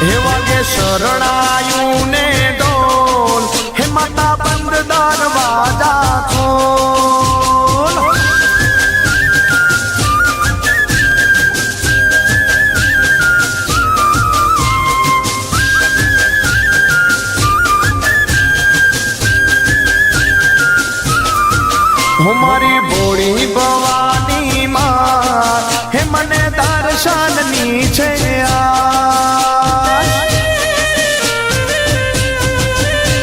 હે વાગે શરણાયું ને ડોલ, હે માતા બંધ દરવાજા ખોલ. હું મારી ભોળી ભવાની માં, હે મને દર્શનની છે આસ.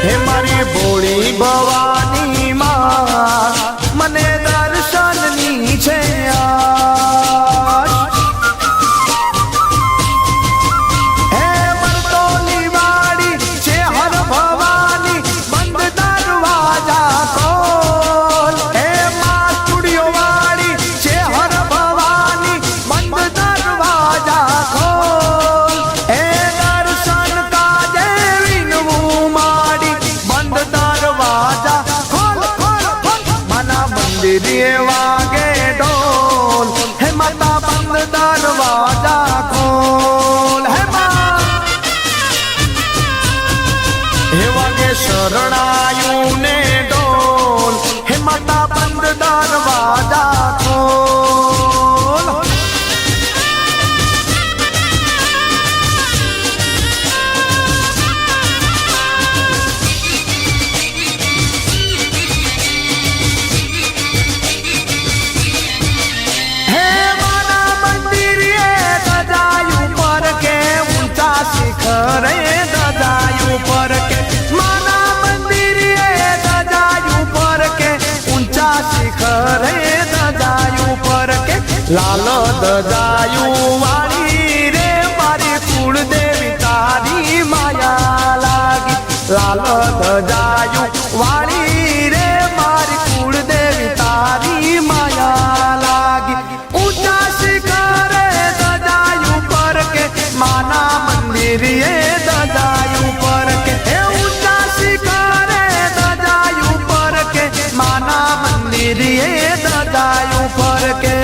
હે મારી ભોળી ભવાની માં, મને દર્શનની છે આસ. હે મરતોલી વાળી છે હર ભવાની, બંધ દરવાજા ખોલ. હે માતુડીઓ વાળી છે હર ભવાની, બંધ દરવાજા ખોલ. હે દર્શન કાજે વિનવું માડી, બંધ દરવાજા ખોલ ખોલ ખોલ. માના મંદિરે વાગે ઢોલ, હે માતા બંધ દરવાજા ખોલ. હે મા હે વાગે શરણાયું ને ડોલ, હે માતા બંધ દરવાજા ખોલ. હે માના મંદિરે દજાયું પર કે, ઊંચા શિખરે દજાયું પર કે. માના મંદિરે દજાયું પર કે, ઊંચા શિખરે દજાયું પર કે. લાલ દજાયું વાળી રે મારી કુળદેવી તારી માયા લાગી. લાલ દજાયું વાળી રે મારી કુળદેવી તારી માયા લાગી. ઊંચા શિખરે દજાયું પર કે, માના મંદિરે દજાયું પર કે. હે ઊંચા શિખરે દજાયું પર કે, માના મંદિરે દજાયું પર કે.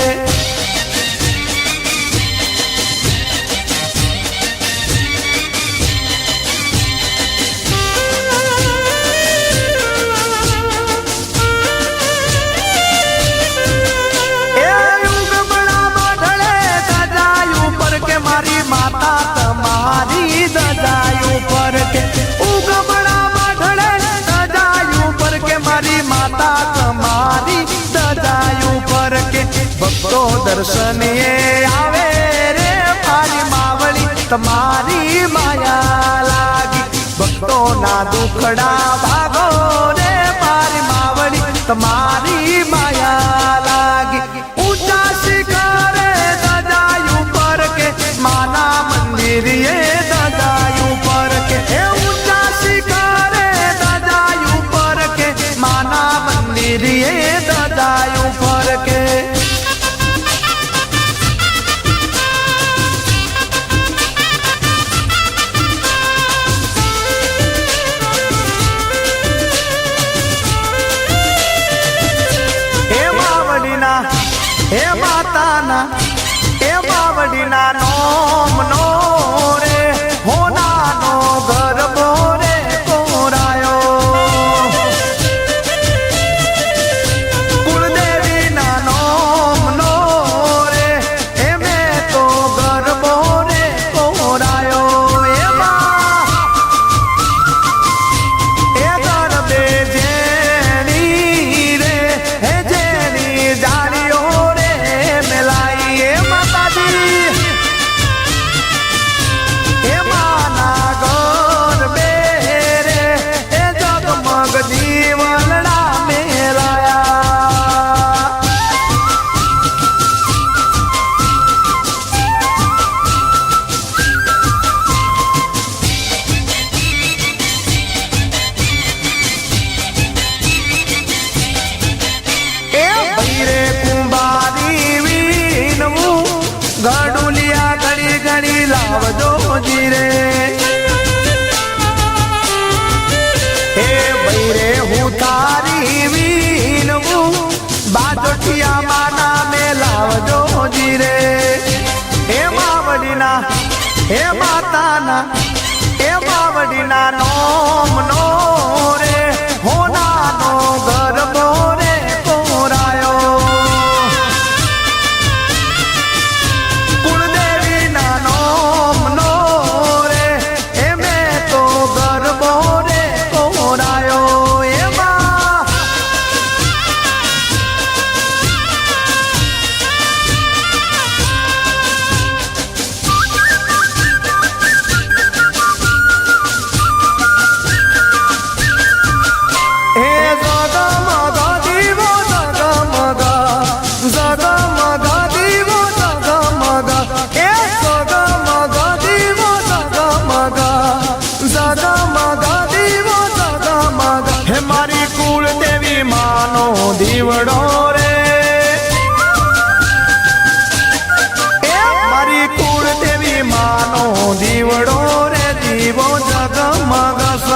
મારી માતા તમારી દજાયું પર કે. ઉગમણા મઢડે દજાયું પર કે, મારી માતા તમારી દજાયું પર કે. ભક્તો દર્શને આવે રે મારી માવળી તમારી માયા લાગી. ભક્તો ના દુખડા ભાગો રે મારી માવળી તમારી માયા લાગી. ઊંચા શિખરે દજાયું પર કે, માના મંદિરે દજાયું પર કે. હે ઊંચા શિખરે દજાયું પર કે, માના મંદિરે દજાયું પર કે. હે માવડીના હે માતાના એ બાવડીના નોમ નો રે હોનાનો ગરબો રે કોરાયો. કુળદેવીના નોમ નો રે એમે તો ગરબો રે કોરાયો. એમાં એ ગરબે જેણી રે હે જેણી જાણીઓ રે મેલાઈ. એ માતાજી હે માતાના એ બાવડીના નોમ નો રે હોનાનો ગરબો રે કોરાયો કુળદેવીના નોમ નો રે એમે તો ગરબો રે કોરાયો એમાં દીવડો રે એ મારી કુળદેવી માનો દીવડો રે દીવો જગમગસ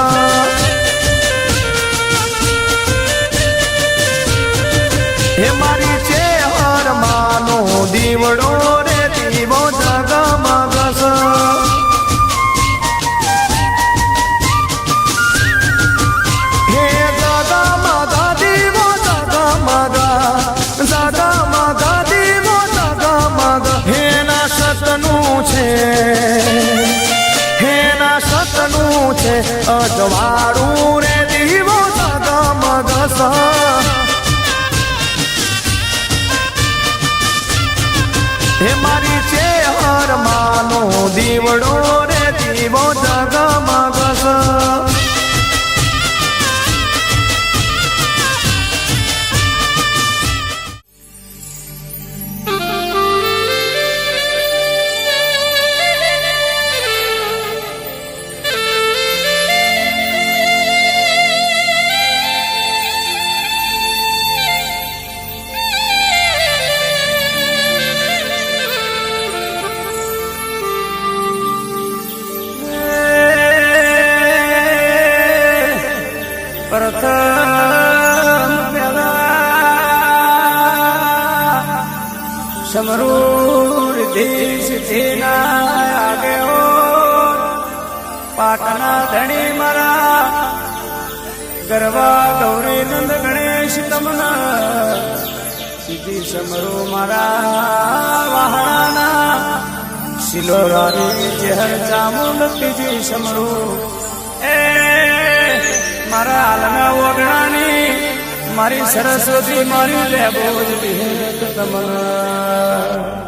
હે મારી ચેહર માનો દીવડો રે દીવો જગમગસ હેના સતનું છે અજવાળું રે દીવો જગમગસ હે મારી ચેહર માનો દીવડો રે દીવો જગમગસ સમરૂર દેશ થેના ગયો પાટના ધણી મારા ગરવા ગૌરી નંદ ગણેશ તમના સીધી સમરૂ મારા વહાણા શિલોરાની જહર ચામુંડ ત્રીજી સમરૂ એ મારા આલના ઓગણાની મારી સરસ્વતી મારી લેબો તમના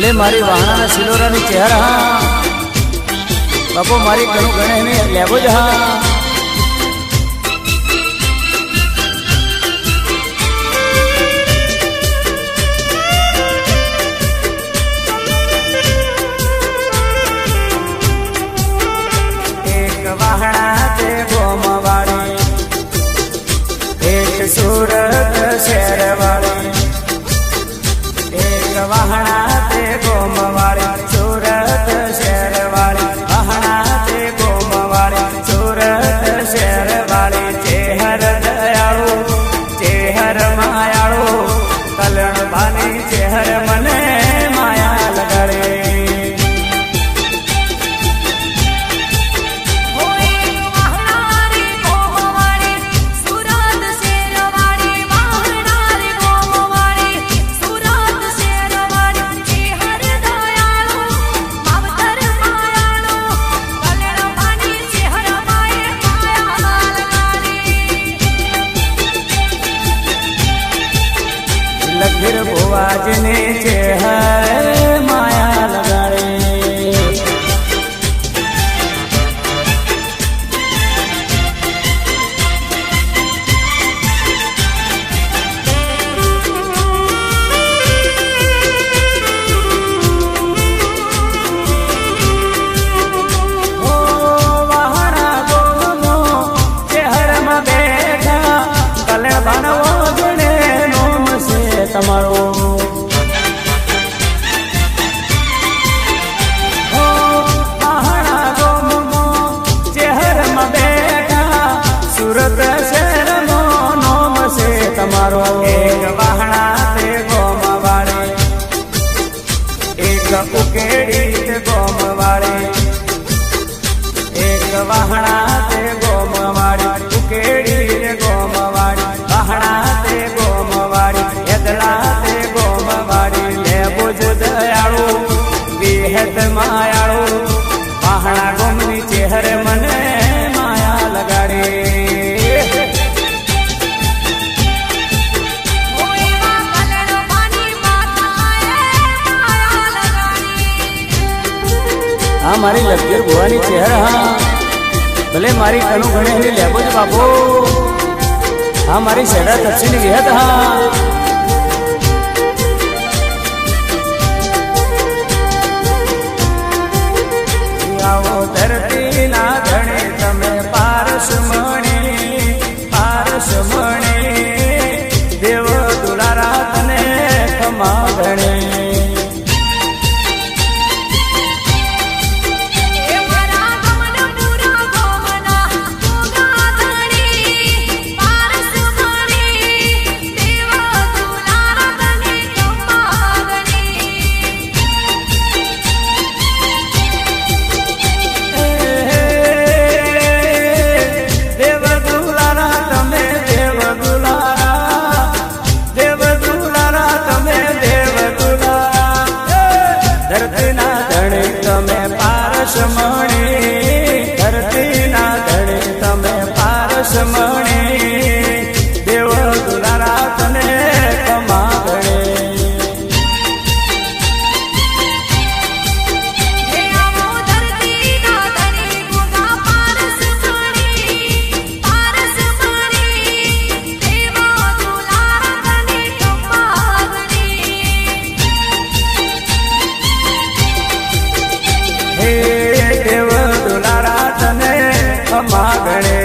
ભલે મારી વાહણાના સિલોરાની ચહેરા હા બાપુ મારી ઘણું ગણે ને લેવો જ હા એક વાહણા તે ગોમવાળી એક સુરત શહેરવાળી એક વાહણા તે ગોમવાળી સુરત શહેરવાળી વાહણા તે ગોમવાળી સુરત શહેરવાળી ચેહર દયાળુ ચેહર માયાળુ કલણ બાની ચેહર મને માયા લગાડે લગીર ભુવાજને ચેહર માયા લગાડે વાહણા ગોમો ચેહરમાં બેઠા કલે ભણવો જણે નોમ છે તમારો વાહણા ગોમો ચેહરમાં બેઠા સુરત શહેરનો નોમ છે તમારો એક વાહણા તે ગોમવાળે એક ઉકેડી તે ગોમવાળે એક વાહણા તે ગોમવાળી ઉકેડી તે ગોમવાળી વાહણા તે ગોમવાળી એદલા તે ગોમવાળી લેબુ જ દયાળુ વિહેત માયાળુ વાહણા ગોમની ચેહર મને માયા લગાડે હા મારી લગીર ભુવાની ચહેર હા ભલે મારી કણું ગણે લેબો જ બાપુ હા મારી શેડા તપસીની વિહત હા આવો ધરતી ના ધણે તમે પારસ મણી દેવ દુલારા તને ખમા ગણે મણી ધરતી ના ધણે તમે પારસ મણી દેવ દુલારા તને ખમા ગણે ખમા ગણે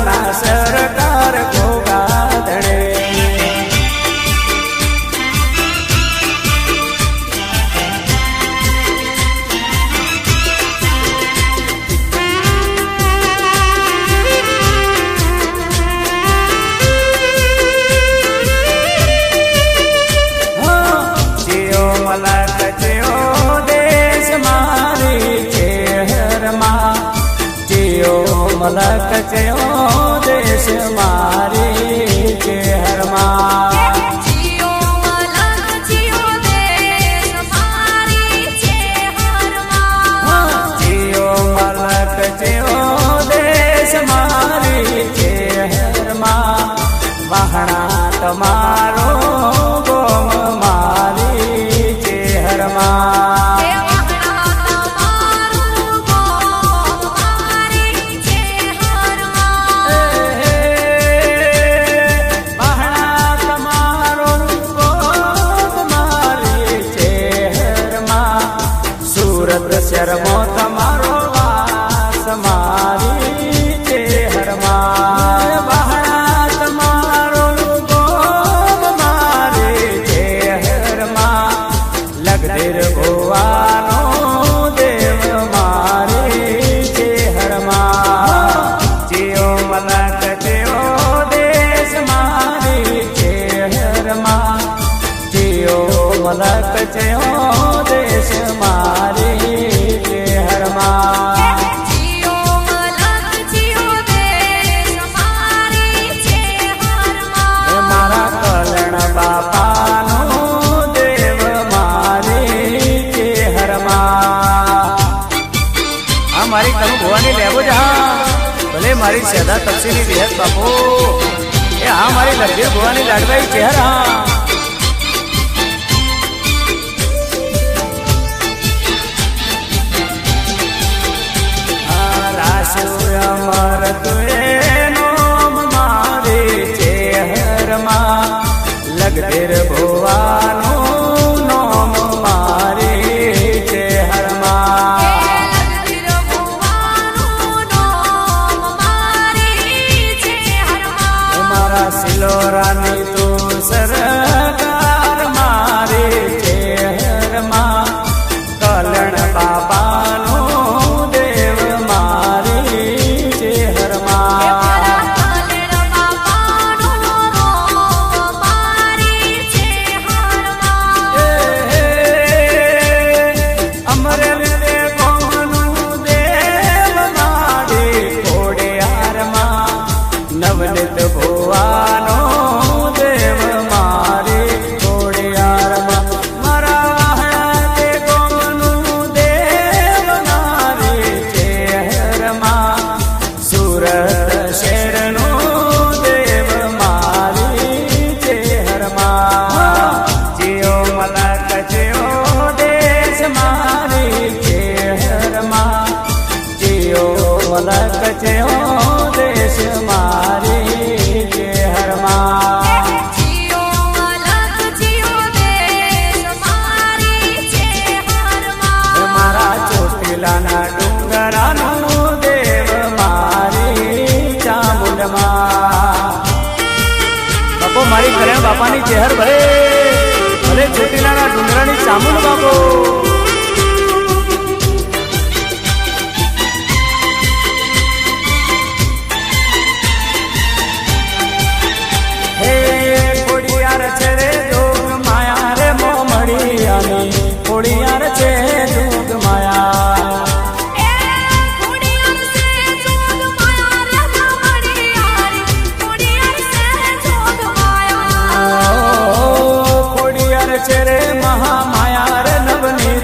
ના સરકાર ગોગાધણે મલક ચયો દેશ મારી ચેહરમાં જીઓ મલક જીઓ દેશ મારી ચેહરમાં જીઓ મલક ચયો દેશ મારી ચેહરમાં વહણા તમારો ગોમ મારી ચેહરમાં શરમો તમારો વાસ મારી ચેહરમાં વહણા તમારો ગોમ મારી ચેહરમાં લગધીર ભુવાનો દેવ મારી ચેહરમાં જીઓ મલક જેવો દેશ મારી ચેહરમાં જીઓ મલક જેવો દેશ મારી જીઓ મલક જીઓ દેશ મારી ચેહરમાં મારા કલણ બાપાનો દેવ મારી ચેહરમાં આ મારી કનું ભવાની લેવો જ હા ભલે મારી સેદા તપસીની વિહત બાપો એ આ મારી લગીર ભવાની લાડવાઈ ચેહરા અમર તુએ નોમ મારી ચેહરમાં લગધીર ભુવાનો નોમ મારી ચેહરમાં લગધીર ભુવાનું નામ મારી ચેહરમાં મારા સિલોરાની તું સરકાર મારી ચેહરમાં કલણ બાબાનો દેવ મારી ચેહરમાં કલણ બાપાનું નામ મારી ચેહરમાં અમરેલ દે કોમનું દેવ મારી ખોડિયારમાં નવનીત ભુવાનો દેવ મારી ખોડિયારમાં મારા વહણા દે કોમનું દેવ મારી ચેહરમાં સુરત શેરનું દેવ મારી ચેહરમાં જીઓ મલક જીઓ દેશ મારી ચેહરમાં જીઓ મલક જીઓ દેશ મારી ચેહરમાં જીઓ મલક જીઓ દેશ મારી ચેહરમાં મારા ચોટીલાના ડુંગરાનું દેવ મારી ચામુંડમાં બાપો મારી કલ્યાણ બાપાની ચેહર ભલે ભલે ચોટીલાના ડુંગરાની ચામુંડ બાપો હે ખોડિયાર છે રે જોગ માયા રે મોમડિયાની ખોડિયાર છે જોગ માયા એ ખોડિયાર સે જોગ માયા રે મડિયારી ખોડિયાર સે જોગ માયા ખોડિયાર છે રે મહામાયા રે નવનીત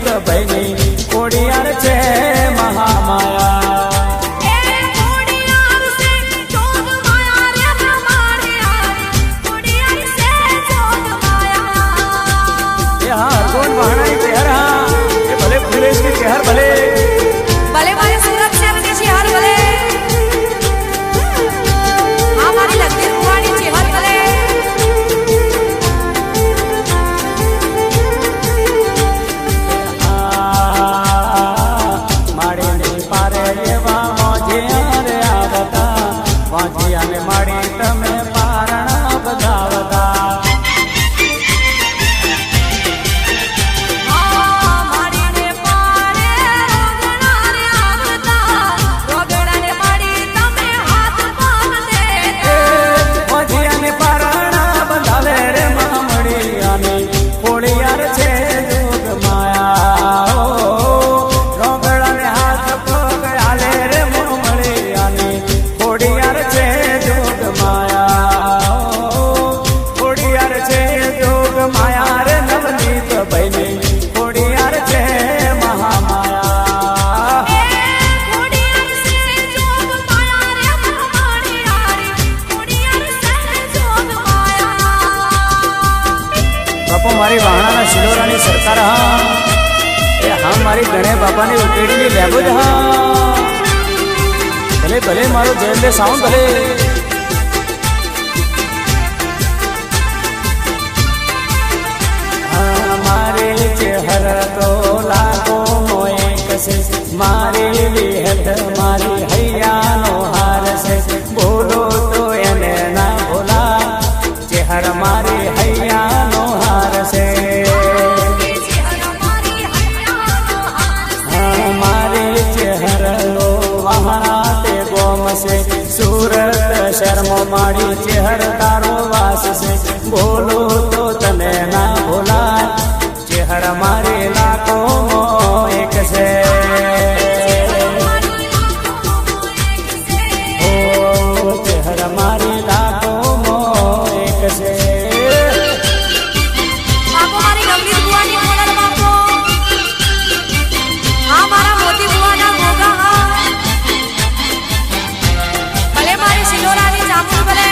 મારી વાહણાના શિલોરાની સરકાર હા એ હા મારી ગણે બાપાની ઉકેડીની લેબો જ હા ભલે ભલે મારો જયંતે સાઉન્ડ ભલે મારે ચહેર તો લાગો મોય કસે મારી વિહત મારી હૈયાનો હાર છે બોલો તો એને ના બોલા ચહેર મારી હૈયાનો હાર છે મારે ચહેરનો વહાણા તે ગોમ છે સુરત શર્મો મારી ચહેર તારો વાસ છે બોલો તો તને ના બોલા ચહેર મારે લાખો એક છે ઓ ચહેર મારી લાખો એક છે બાપો મારી ગંભીર બુવાની મોડલ બાપો હા મારા મોતી બુવાના ભોગા હા ભલે મારી શિલોરાની જામુન ભલે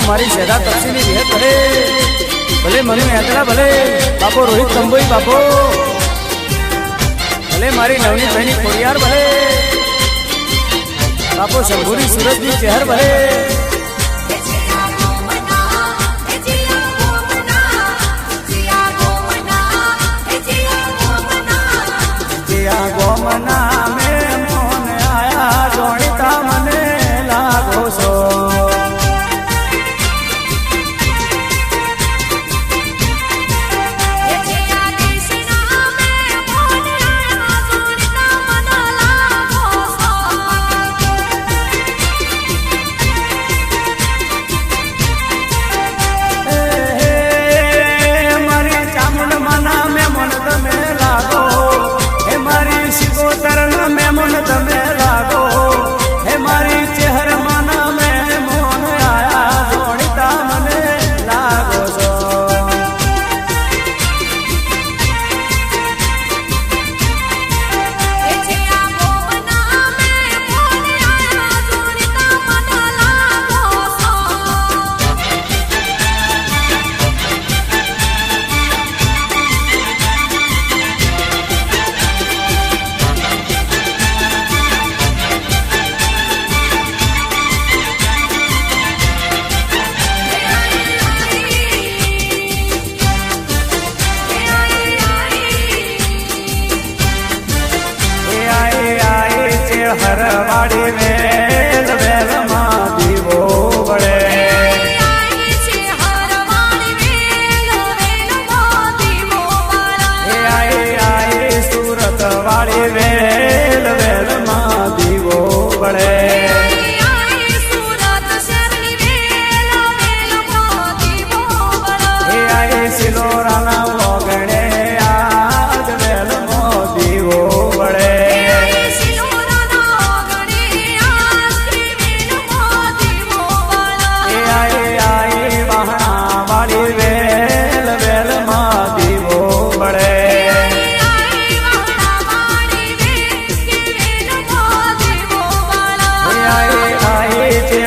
મારી શેરા તપસીની વિહત ભલે ભલે મનુ યાત્રા ભલે બાપો રોહિત કંબોઈ બાપો ભલે મારી નવની બહેની ખોડિયાર ભલે બાપો શંભુરી સુરતની ચહેર ભલે ગોમના મેં મોન આયા જોણીતા મને લાગો છો તમે લાગો હે મારી ચહેર માના મેં મોન આયા જોડીતા મને લાગો છો હરવાડી વેલ વેલમાં દીવો વળે આઈ સુરત વાળી વેલ વેલમાં દીવો વળે આઈ સિલોરાના વગણે આજ વેલમાં દીવો વળે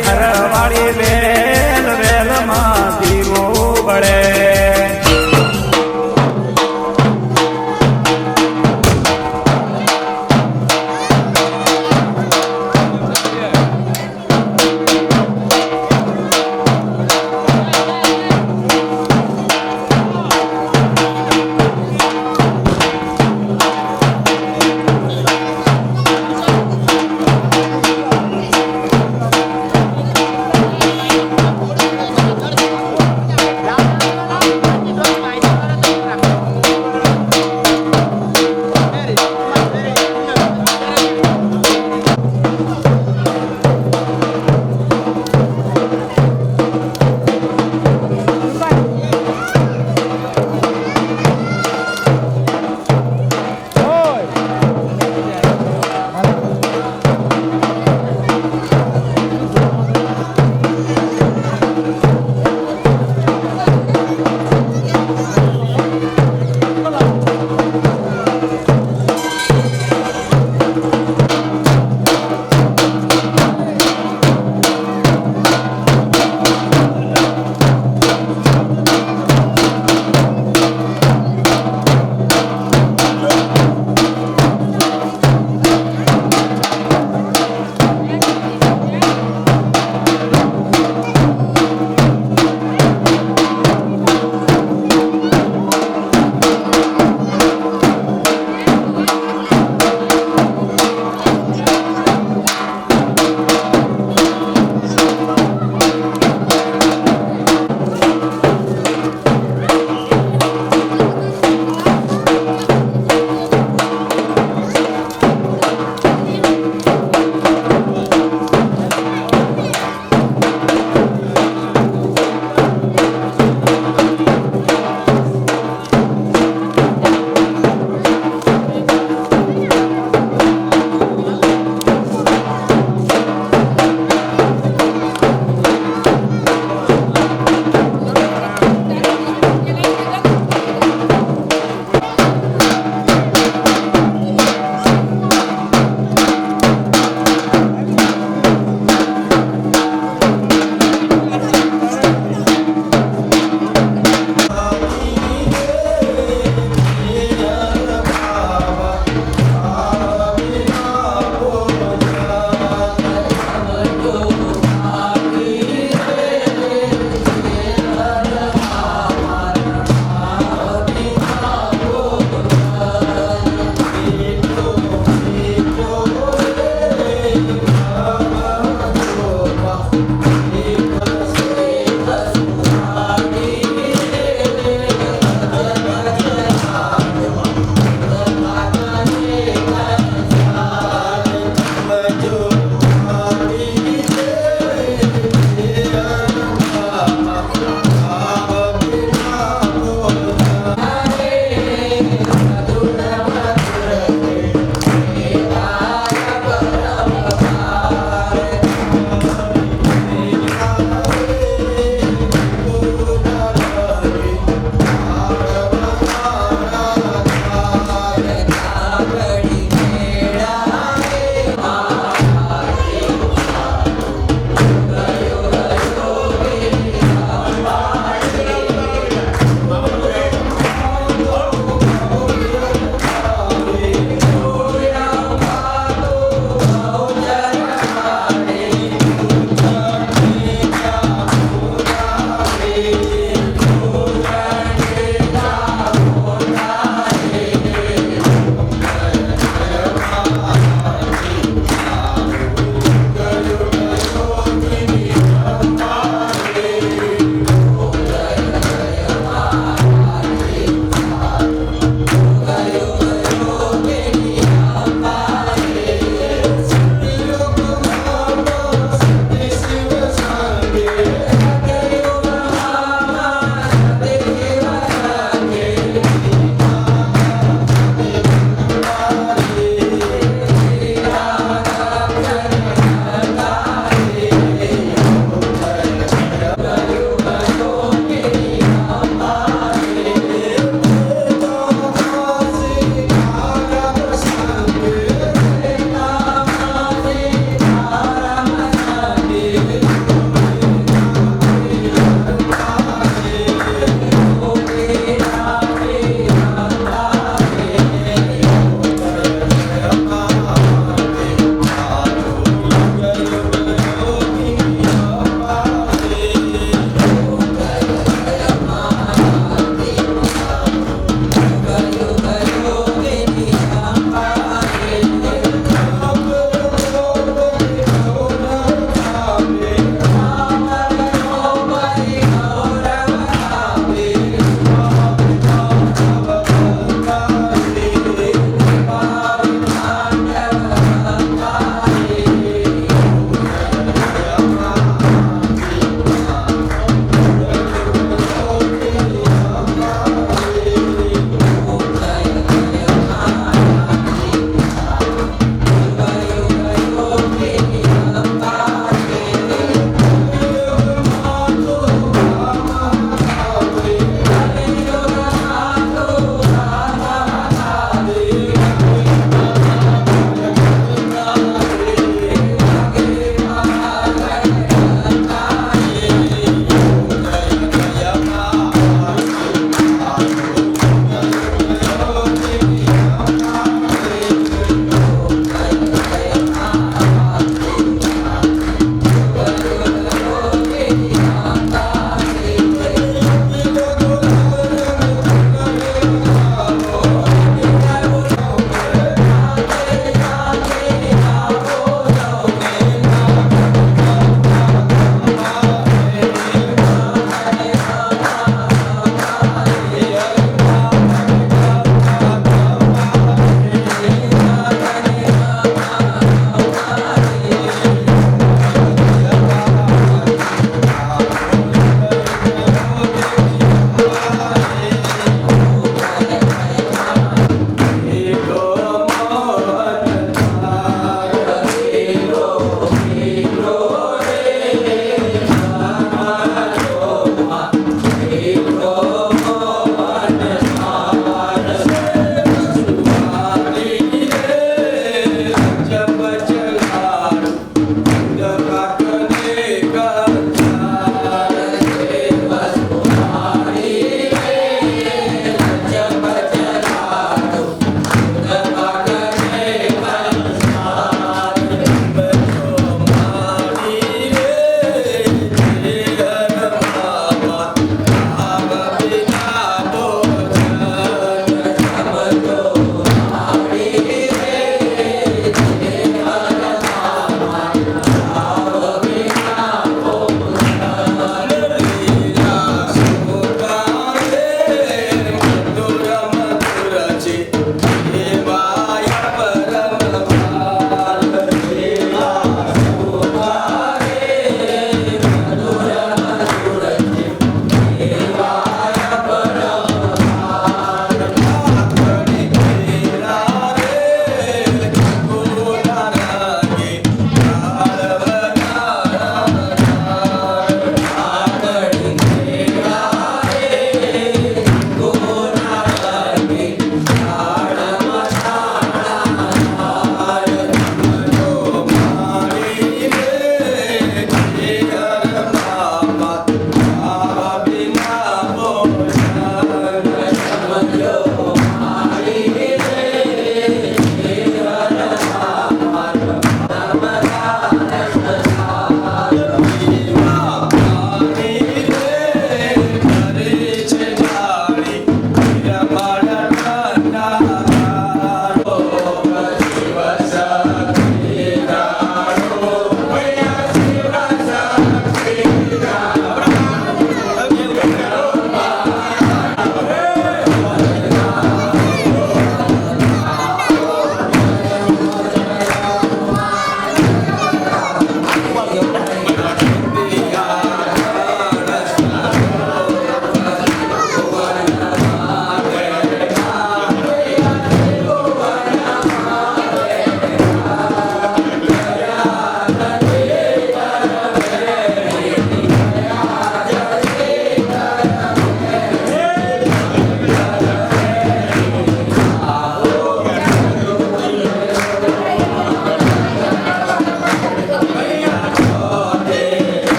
હરવાળી વેલ વેલમાં દીવો વળે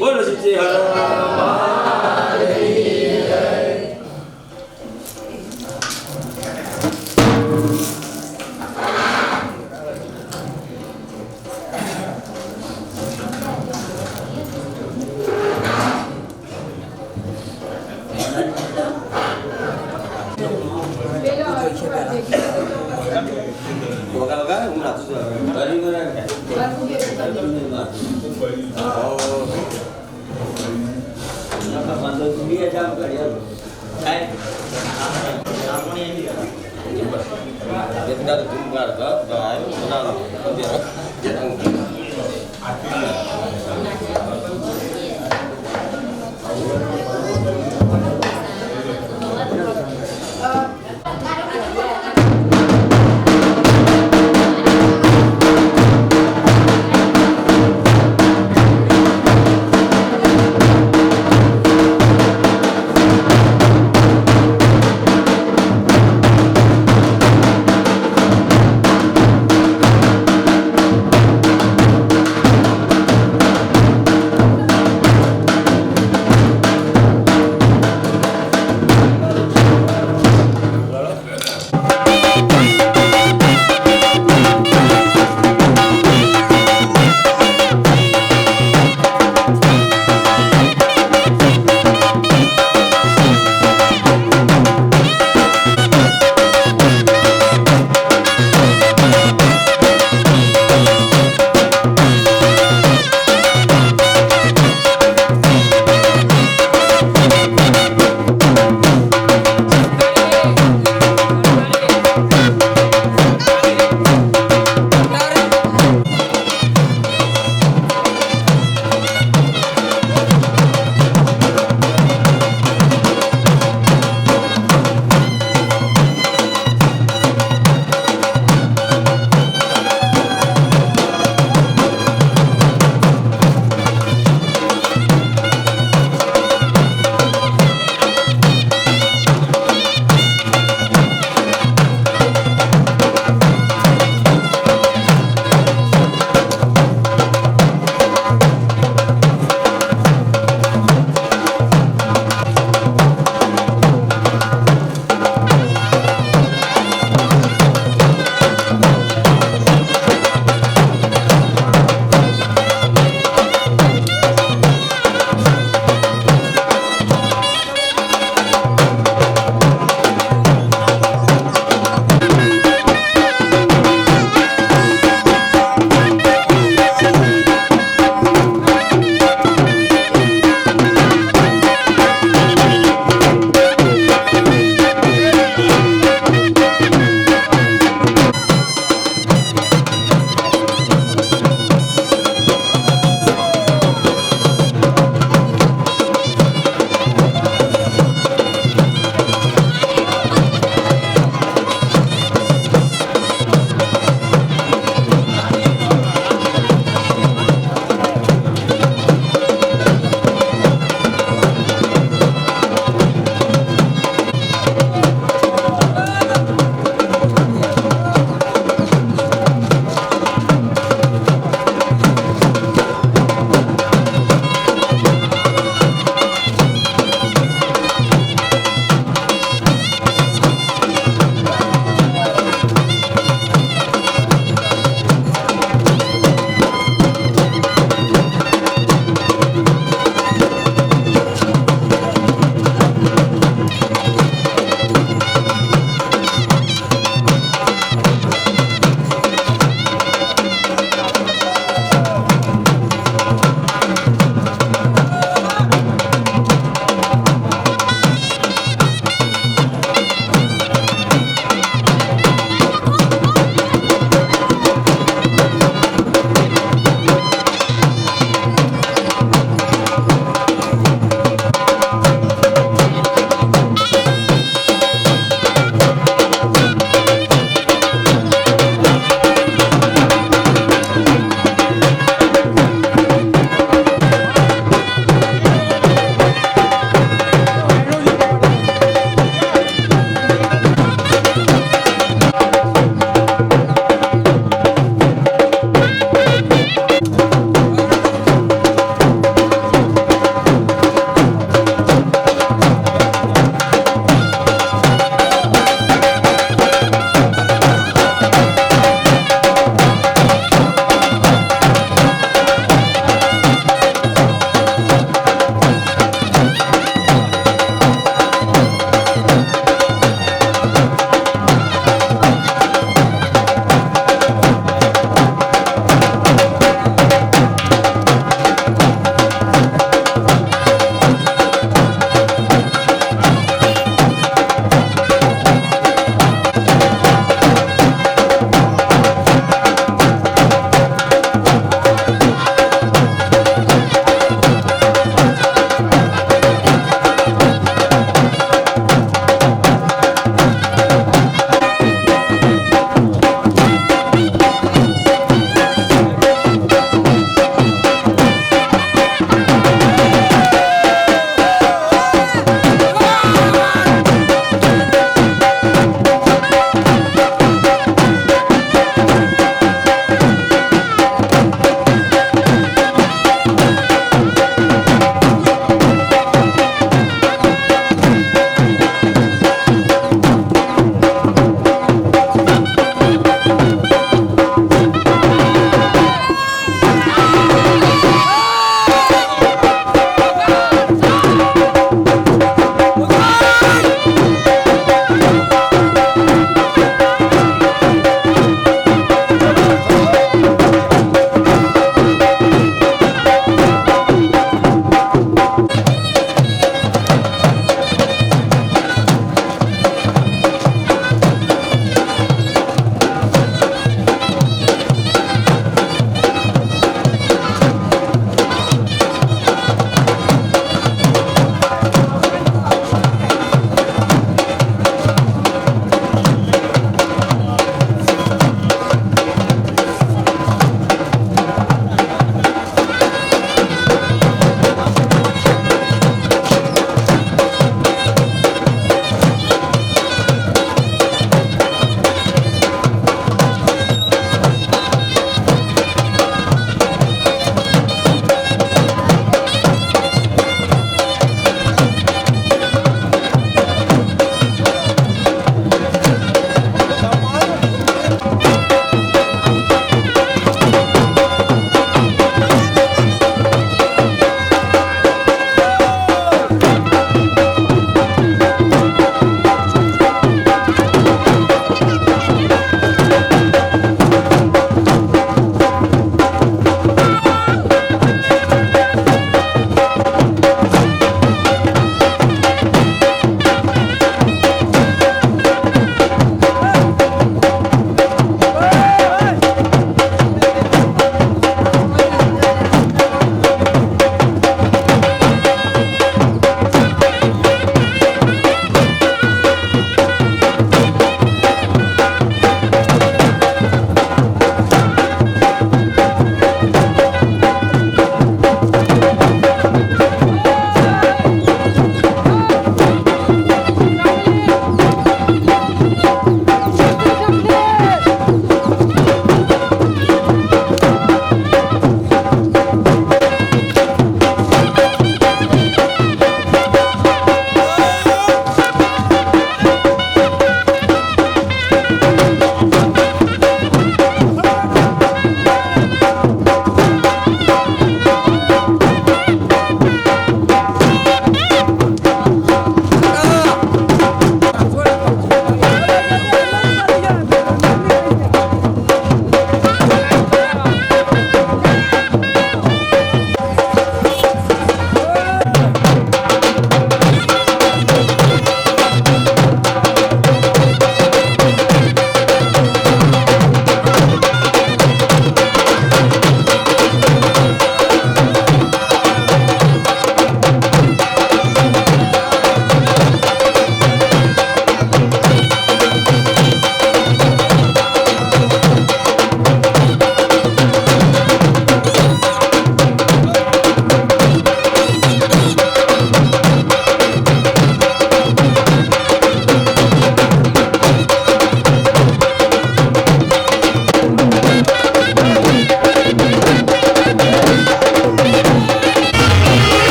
બોલો શ્રી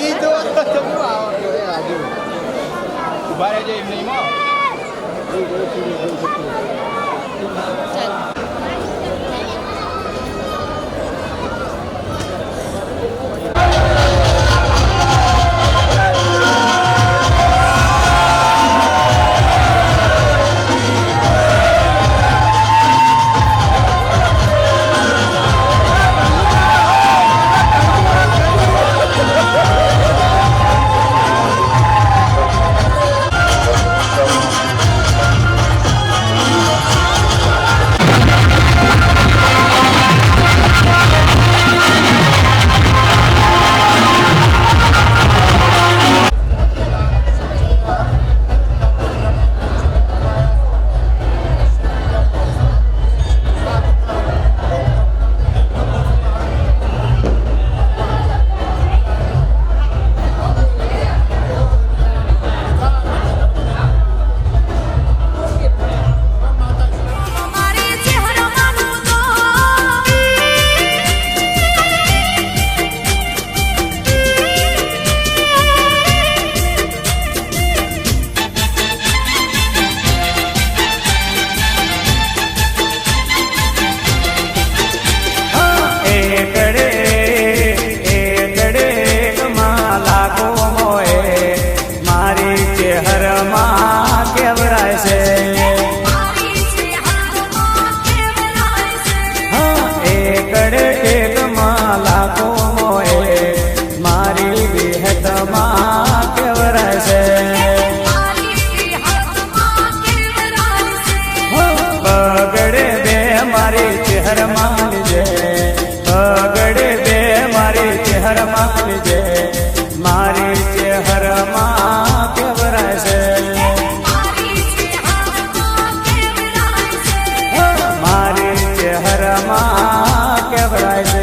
ઈ તો જમવા આવતો એ આજુ ઉભા રહેજો એમ નહીં માં મારી ચહેરાનું તો એકડે એકડે લાગો મોએ મારી ચહેરમાં કેવરાય છે મારી ચહેરામાં કેવરાય છે એકડે એક લાગો મોએ મારી વિહતમાં કેવરાય છે મારી હાથમાં કેવરાય છે બગડે બે મારી ચહેરમાં લીજે બગડે બે મારી ચહેરમાં લીજે મારી ચહેરમાં કેવરાય છે મારી ચહેરામાં કેવરાય છે મારી ચહેરામાં કેવરાય છે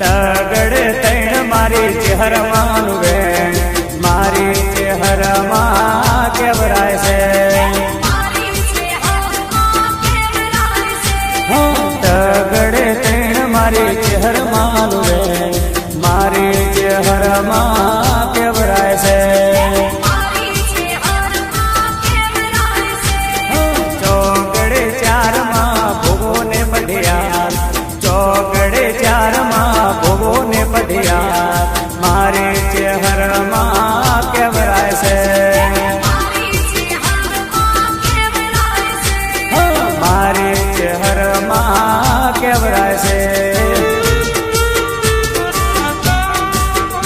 તગડે તૈણ મારી ચહેરમાં વેણ મારી ચહેરમાં કેવરાય છે મારી ચહેરામાં કેવરાય છે તગડે તૈણ મારી ચહેરમાં વેણ મારી ચહેરમાં કેવરાય છે મારી ચહેરામાં કેવરાય છે ચોગડે ચારમાં ભોગો ને પઢિયાર ચોગડે ચારમાં ભોગો ને પઢિયાર મારી ચહેરમાં કેવરાય છે મારી ચહેરામાં કેવરાય છે મારી ચહેરમાં કેવરાય છે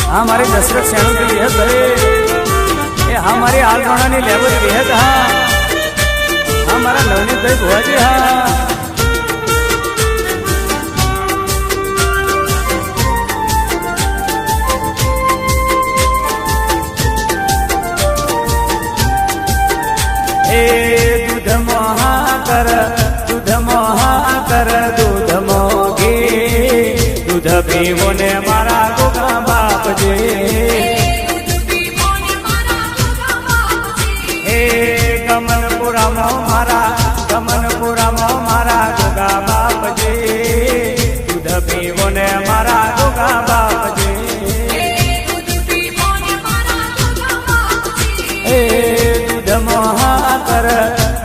હા મારી દશરથ સેણું की विहत करे ये हमारी आलवाणा ની લેવલ વિહત હા हमारा नवनीत भाई भुआजी હા એ દૂધ મોહાકર દૂધ મોઘી દૂધ પીવો ને મારા ગોગા બાપજી એ ગમનપુરામાં મારા ગોગા બાપજી દૂધ પીવો ને મારા ગોગા બાપજી એ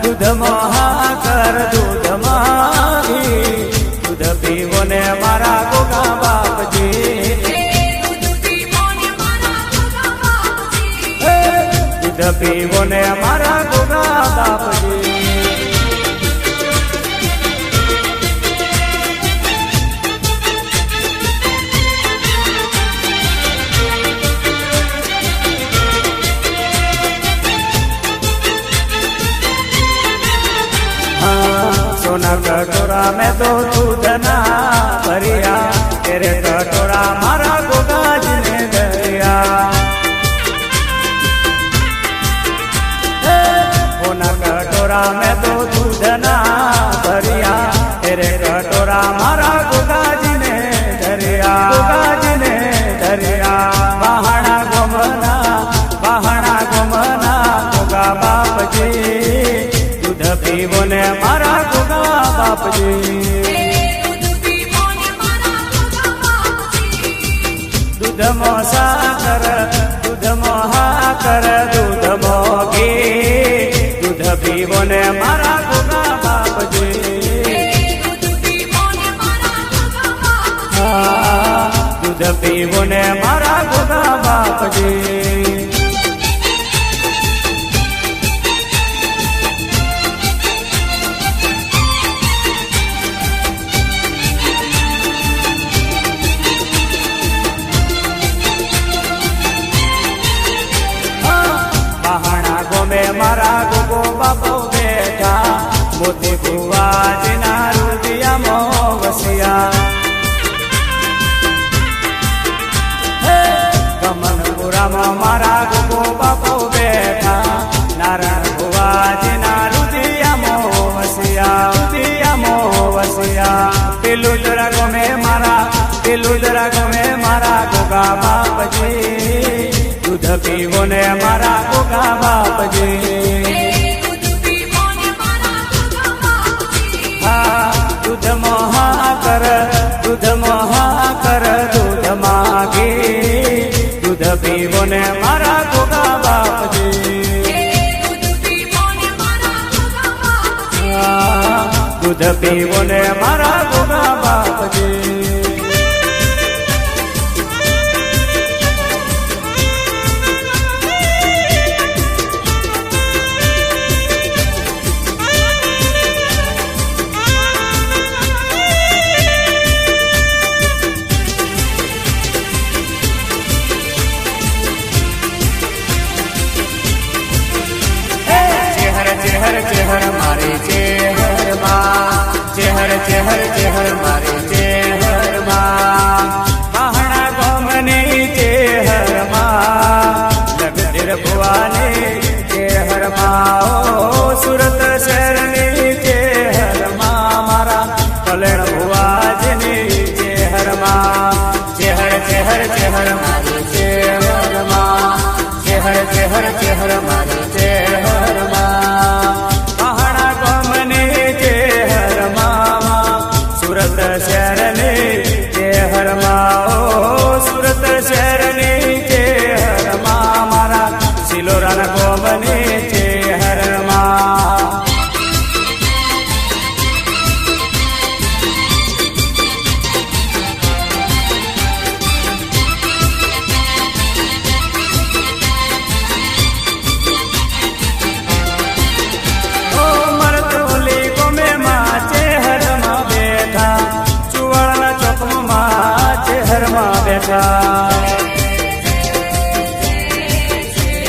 દૂધ મોહાકર દૂધ માગી દૂધ પીવો ને મારા ગોગા બાપજી દૂધ પીવો ને મારા ગોગા બાપજી सोना कटोरा में तो दूध ना भरिया तेरे कटोरा मारा गोगा जी ने दरिया सोना कटोरा में तो दूध ना भरिया तेरे कटोरा मारा गोगा जी ने दरिया બાપજી દૂધ પીવો ને મારા ગોગા બાપજી દૂધમાં સાકર દૂધમાં હાકર દૂધમાં ઘી દૂધ પીવો ને મારા ગોગા બાપજી દૂધ પીવો ને મારા ગોગા બાપજી હા, દૂધ પીવો ને મારા ગોગા બાપજી બહાણા ગોમે મારા ગોગો બાપો બેઠા મોતી ભુવાજીના રુદિયામાં વસ્યા કમલપુરામાં મારા ગોગો બાપો બેઠા નારાયણ ભુવાજીના રુદિયામાં વસ્યા પેલું જરા ગમે મારા ગોગા બાપજી દૂધ પીવો ને મારા ગોગા બાપજી દૂધ પીવો ને મારા ગોગા બાપજી હા, દૂધ મહાકર દૂધ માગી દૂધ પીવો ને મારા ગોગા બાપજી દૂધ પીવો ને મારા ગોગા બાપજી હા, દૂધ પીવો ને મારા ગોગા બાપજી ચેહર મારી ચેહર મારી ચેહરમાં બહાણા ગોમની ચેહરમાં જગદીર ભુવાની ચેહરમાં ઓ સુરત શહેરની ચેહરમાં મારા કલેણ ભુવાજીની ચેહરમાં ચેહર મારી ચેહરમાં ચેહર મારી ચેહરમાં પહાડા ગોમની ચેહરમાં સુરત શહેરની ચેહરમાં ઓ સુરત શહેરની ચેહરમાં મારા સિલોરાના ગોમની ચેહરમાં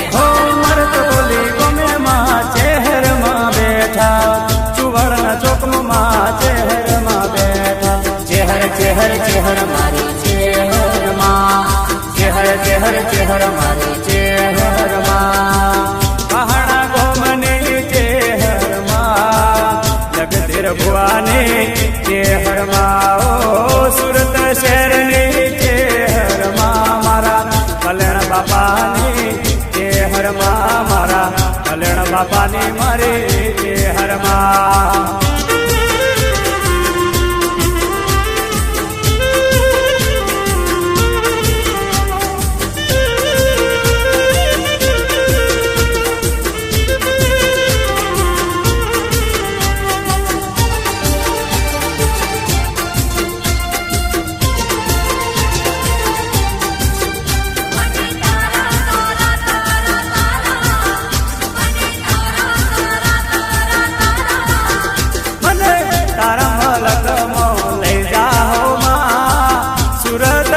હો મરતોલી ગમે માં ચહેરમાં બેઠા ચુવાડના ચોકમાં ચહેરમાં બેઠા ચેહર મારી ચેહરમાં ચેહર મારી ચેહરમાં પહાડા ગોમની ચેહરમાં જગદીર ભુવાની ચેહરમાં ઓ સુરત શહેરની ચેહરમાં મારા કલ્યાણ બાપાની ચેહરમાં મારા કલ્યાણ બાપાની મારી ચેહરમાં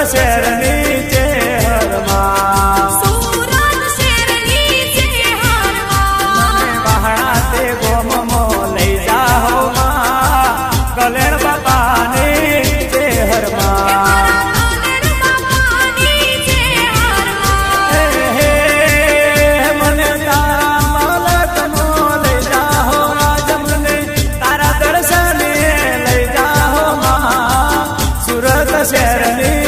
શહેરની ચેહરમાં સુરત શહેરની ચેહરમાં મને બહાણા તે ગોમમો લઈ જાઓ માં કલેણ બાપાની ચેહરમાં બાપાની ચેહરમાં હે મને તારા મલકનો લઈ જાઓ આજ મને તારા દર્શને લઈ જાઓ માં સુરત શહેરની